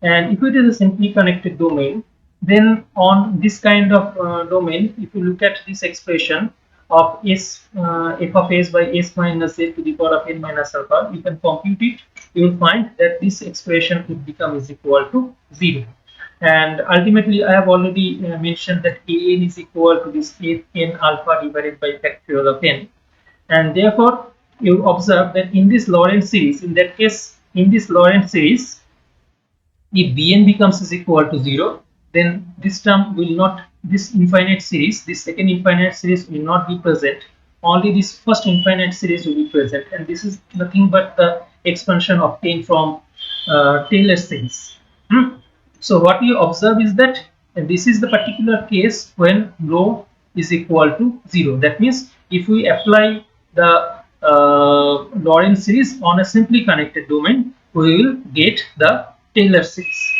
And if it is a simply connected domain, then on this kind of domain, if you look at this expression of f of s by s minus a to the power of n minus alpha, you can compute it. You will find that this expression would become is equal to 0. And ultimately, I have already mentioned that an is equal to this n alpha divided by factorial of n. And therefore, you observe that in this Laurent series, in that case, in this Laurent series, if bn becomes is equal to 0, then this term will not, this infinite series, this second infinite series will not be present. Only this first infinite series will be present, and this is nothing but the expansion obtained from Taylor series. So what you observe is that this is the particular case when rho is equal to 0. That means if we apply the Laurent series on a simply connected domain, we will get the Taylor series.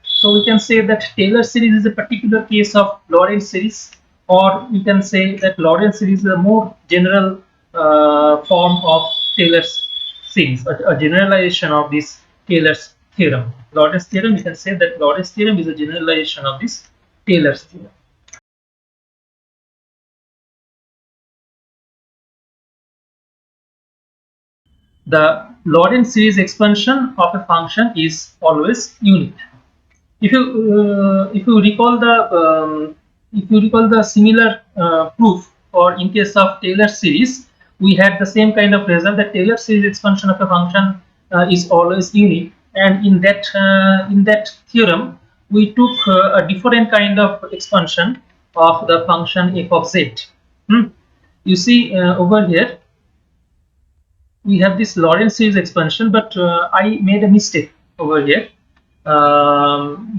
So we can say that Taylor series is a particular case of Laurent series, or we can say that Laurent series is a more general form of Taylor's series, a generalization of this Taylor's theorem. Lorentz theorem, we can say that Lorentz theorem is a generalization of this Taylor's theorem. The Laurent series expansion of a function is always unique. If you recall the similar proof, or in case of Taylor series, we had the same kind of result that Taylor series expansion of a function is always unique. And in that theorem, we took a different kind of expansion of the function f of z. You see over here we have this Laurent series expansion, but I made a mistake over here.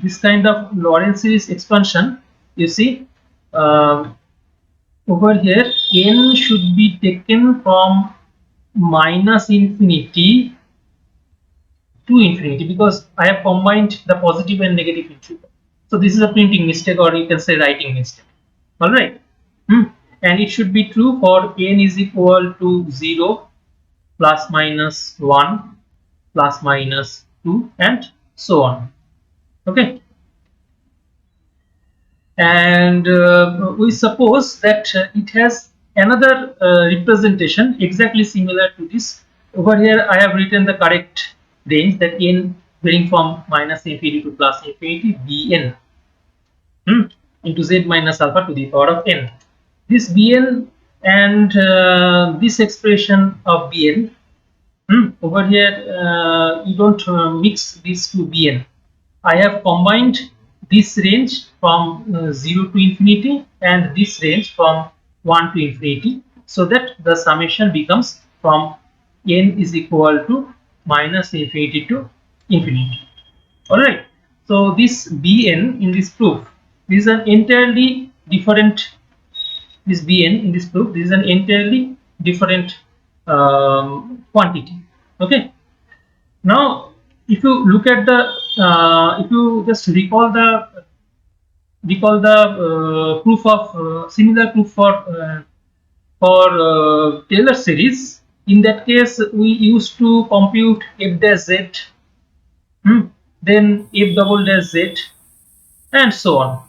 This kind of Laurent series expansion, you see over here, n should be taken from minus infinity to infinity, because I have combined the positive and negative integral. So this is a printing mistake, or you can say writing mistake. All right, and it should be true for n is equal to 0, plus minus 1, plus minus 2, and so on. Okay, and we suppose that it has another representation exactly similar to this. Over here I have written the correct range, that n varying from minus infinity to plus infinity bn. into z minus alpha to the power of n. This bn and this expression of bn, over here you don't mix these two bn. I have combined this range from 0 to infinity and this range from 1 to infinity, so that the summation becomes from n is equal to minus infinity to infinity. Alright, so this bn in this proof, this is an entirely different, this bn in this proof, this is an entirely different quantity. Okay, now if you look at the if you just recall the proof of similar proof for Taylor series. In that case we used to compute f dash z, then f double dash z, and so on,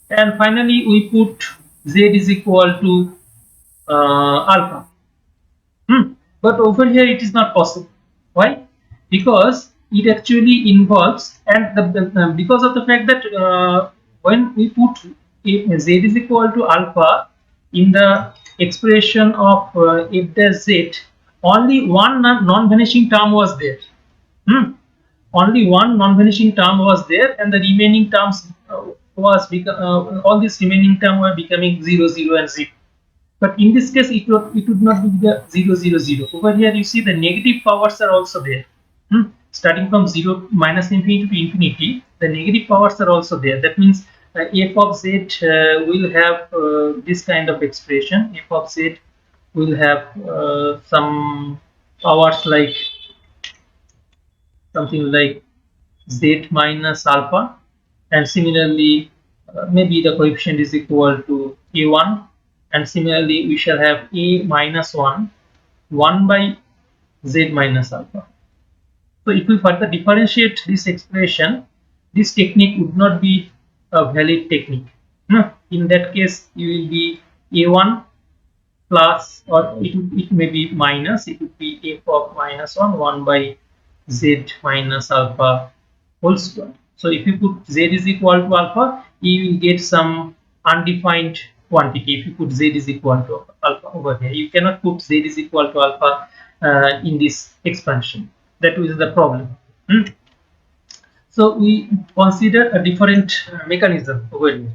and finally we put z is equal to alpha. But over here it is not possible. Why? Because it actually involves, and because of the fact that when we put z is equal to alpha in the expression of f dash z, only one non-vanishing term was there. Only one non-vanishing term was there, and the remaining terms all these remaining terms were becoming 0, 0, and 0. But in this case, it would not be the 0, 0, 0. Over here, you see the negative powers are also there. Starting from 0 minus infinity to infinity, the negative powers are also there. That means f of z will have this kind of expression. F of z will have some powers like something like z minus alpha, and similarly maybe the coefficient is equal to a1, and similarly we shall have a minus 1 by z minus alpha. So if we further differentiate this expression, this technique would not be a valid technique. In that case you will be a1 plus, or it may be minus, it would be f of minus 1 by z minus alpha whole square. So if you put z is equal to alpha, you will get some undefined quantity. If you put z is equal to alpha over here, you cannot put z is equal to alpha in this expansion. That is the problem. So we consider a different mechanism over here.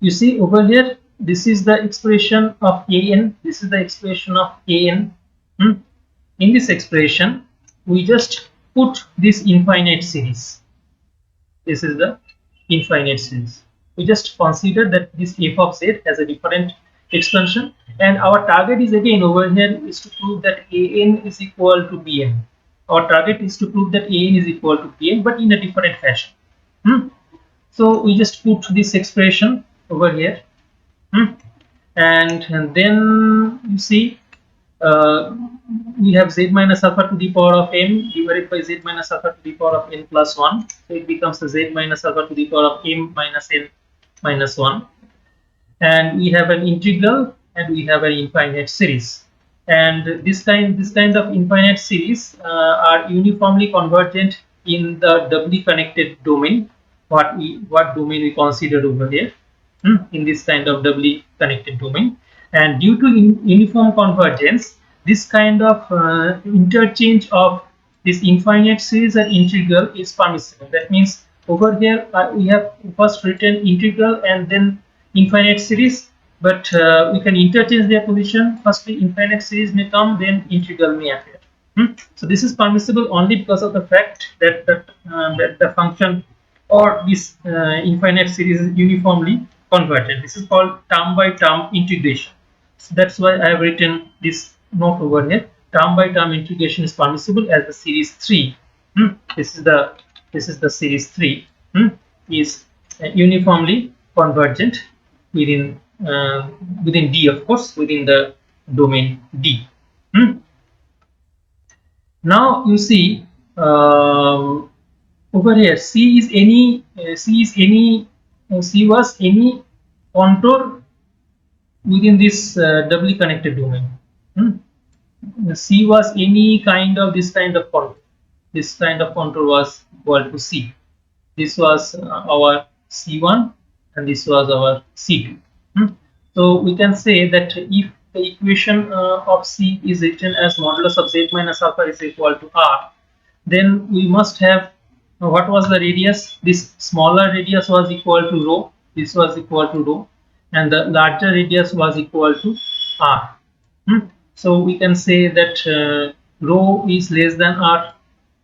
You see over here, this is the expression of an, this is the expression of an. In this expression we just put this infinite series. This is the infinite series. We just consider that this f of z has a different expansion, and our target is again over here is to prove that an is equal to bn. Our target is to prove that an is equal to bn, but in a different fashion. So we just put this expression over here, and then you see we have z minus alpha to the power of m divided by z minus alpha to the power of n plus 1. So it becomes the z minus alpha to the power of m minus n minus 1. And we have an integral, and we have an infinite series. And this kind of infinite series are uniformly convergent in the doubly connected domain. What domain we considered over here, in this kind of doubly connected domain. And due to uniform convergence, this kind of interchange of this infinite series and integral is permissible. That means over here we have first written integral and then infinite series, but we can interchange their position. Firstly infinite series may come, then integral may appear. So this is permissible only because of the fact that the function or this infinite series is uniformly convergent. This is called term by term integration. So that's why I have written this note over here. Term by term integration is permissible as the series 3. This is the series 3 is uniformly convergent within D, of course, within the domain D. Now you see over here C was any contour within this doubly connected domain. C was any kind of this kind of contour. This kind of contour was equal to C. This was our C1, and this was our C2. So we can say that if the equation of C is written as modulus of z minus alpha is equal to r, then we must have what was the radius? This smaller radius was equal to rho, this was equal to rho, and the larger radius was equal to r. So we can say that rho is less than r,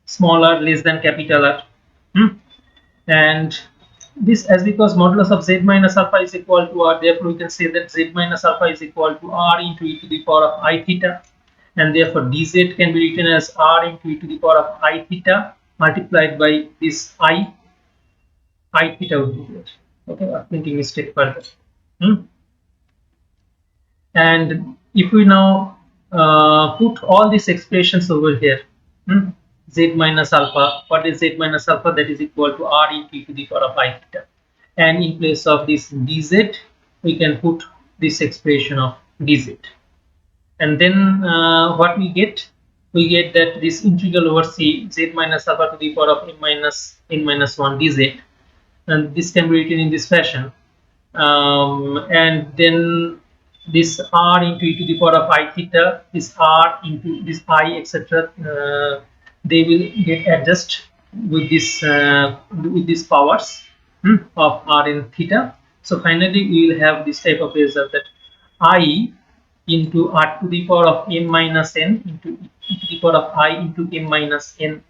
smaller less than capital R. And this, as because modulus of z minus alpha is equal to r, therefore we can say that z minus alpha is equal to r into e to the power of I theta, and therefore dz can be written as r into e to the power of I theta multiplied by this I theta would be there. Okay, I'm making mistake further. And if we now put all these expressions over here, z minus alpha, what is z minus alpha? That is equal to r into e to the power of I theta, and in place of this dz we can put this expression of dz, and then what we get? We get that this integral over c, z minus alpha to the power of n minus 1 dz, and this can be written in this fashion, and then this r into e to the power of I theta, this r into this I, etc. They will get adjust with this powers of r and theta. So finally we will have this type of result, that I into r to the power of m minus n into e to the power of I into m minus n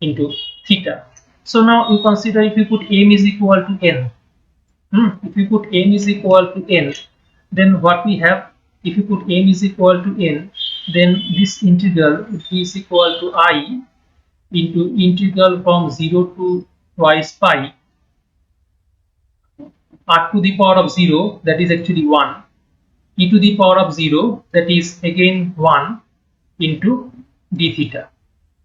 into theta. So now you consider, if you put m is equal to n, if you put m is equal to n, then what we have? If you put m is equal to n, then this integral is equal to I into integral from 0 to twice pi r to the power of 0, that is actually 1, e to the power of 0, that is again 1, into d theta.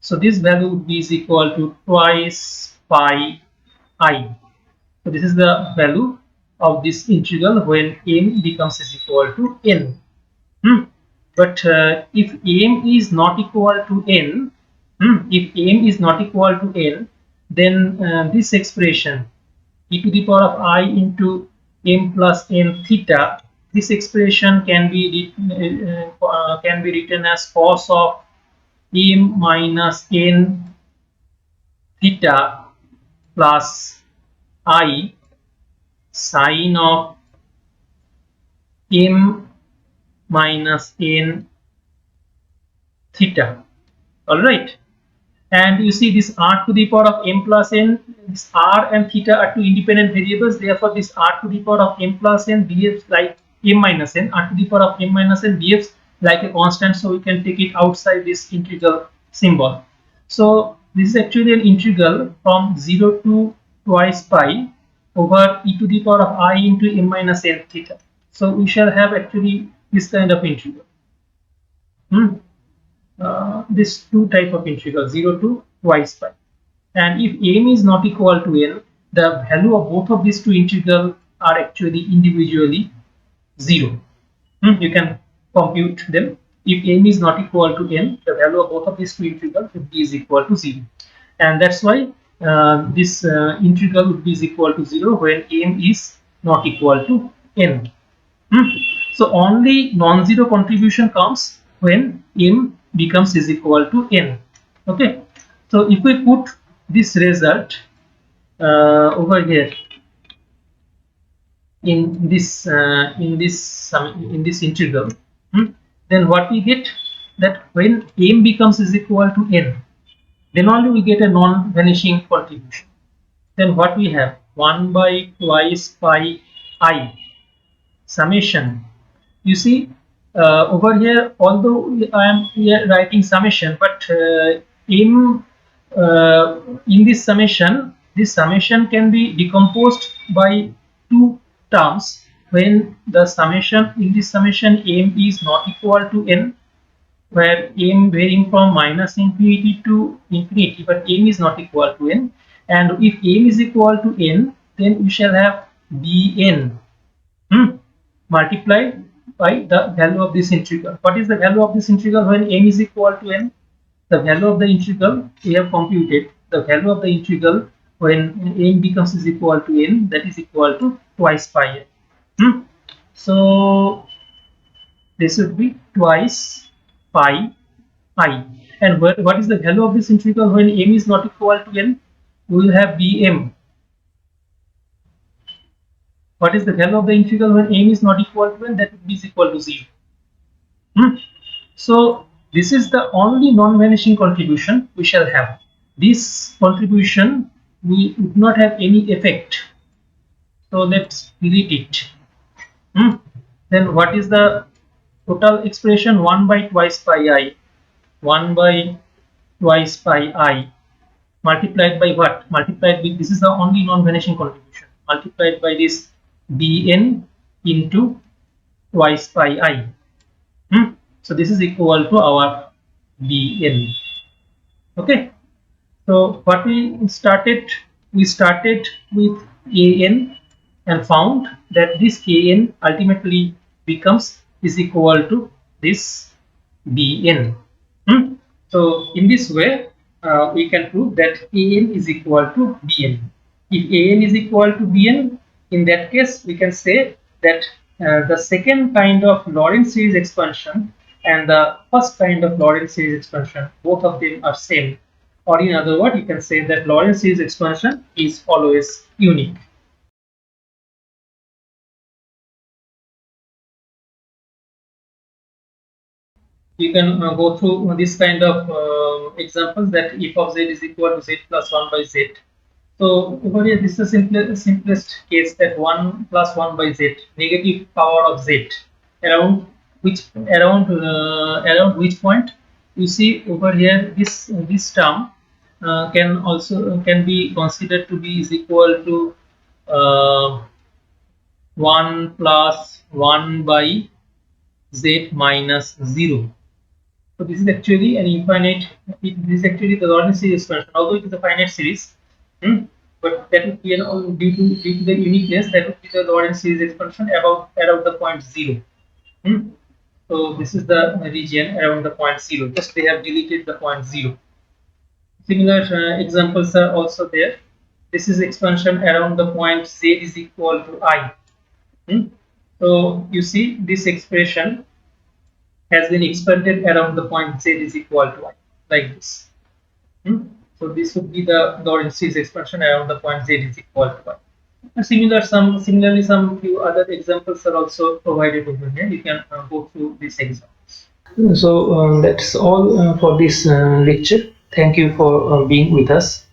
So this value would be is equal to twice pi I. So this is the value of this integral when m becomes is equal to n. But if m is not equal to n, if m is not equal to n, then this expression e to the power of I into m plus n theta, this expression can be written as cos of m minus n theta plus I sine of m minus n theta. All right, and you see this r to the power of m plus n, this r and theta are two independent variables, therefore this r to the power of m plus n behaves like m minus n, r to the power of m minus n behaves like a constant, so we can take it outside this integral symbol. So this is actually an integral from 0 to twice pi over e to the power of I into m minus n theta. So we shall have actually this kind of integral. This two type of integral, 0 to twice pi. And if m is not equal to n, the value of both of these two integrals are actually individually 0. You can compute them. If m is not equal to n, the value of both of these two integrals would be is equal to 0. And that's why this integral would be is equal to 0 when m is not equal to n. So only non-zero contribution comes when m becomes is equal to n. Okay, so if we put this result over here in this integral, then what we get, that when m becomes is equal to n, then only we get a non-vanishing contribution. Then what we have, 1 by twice pi I summation. You see over here, although I am here writing summation, but in this summation can be decomposed by two terms when the summation, in this summation m is not equal to n, where m varying from minus infinity to infinity, but m is not equal to n, and if m is equal to n, then we shall have bn multiplied by the value of this integral. What is the value of this integral when m is equal to n? The value of the integral we have computed. The value of the integral when n becomes is equal to n, that is equal to twice pi n. So this would be twice pi I. And what is the value of this integral when m is not equal to n? We will have bm. What is the value of the integral when m is not equal to n? That would be is equal to 0. So this is the only non-vanishing contribution we shall have. This contribution we would not have any effect. So let's delete it. Then what is the total expression? 1 by twice pi I. 1 by twice pi I multiplied by what? Multiplied with, this is the only non-vanishing contribution, multiplied by this bn into twice pi I. So this is equal to our bn. Okay. So what we started with an and found that this kn ultimately becomes is equal to this bn. So in this way, we can prove that an is equal to bn. If an is equal to bn, in that case we can say that the second kind of Laurent series expansion and the first kind of Laurent series expansion, both of them are same. Or in other words, you can say that Laurent series expansion is always unique. You can go through this kind of examples, that f of z is equal to z plus 1 by z. So over here, this is the simplest case, that 1 plus 1 by z, negative power of z, around which point? You see over here, this term can be considered to be is equal to 1 plus 1 by z minus 0. So this is actually an infinite. This is actually the Laurent series expansion, although it is a finite series. But that would be due to the uniqueness, that would be the Laurent series expansion around the point 0. So this is the region around the point 0. Just they have deleted the point 0. Similar examples are also there. This is expansion around the point z is equal to I. So you see this expression has been expanded around the point z is equal to I, like this. So this would be the Laurent series expansion around the point z is equal to I. And similarly, some few other examples are also provided over here. You can go through these examples. So that's all for this lecture. Thank you for being with us.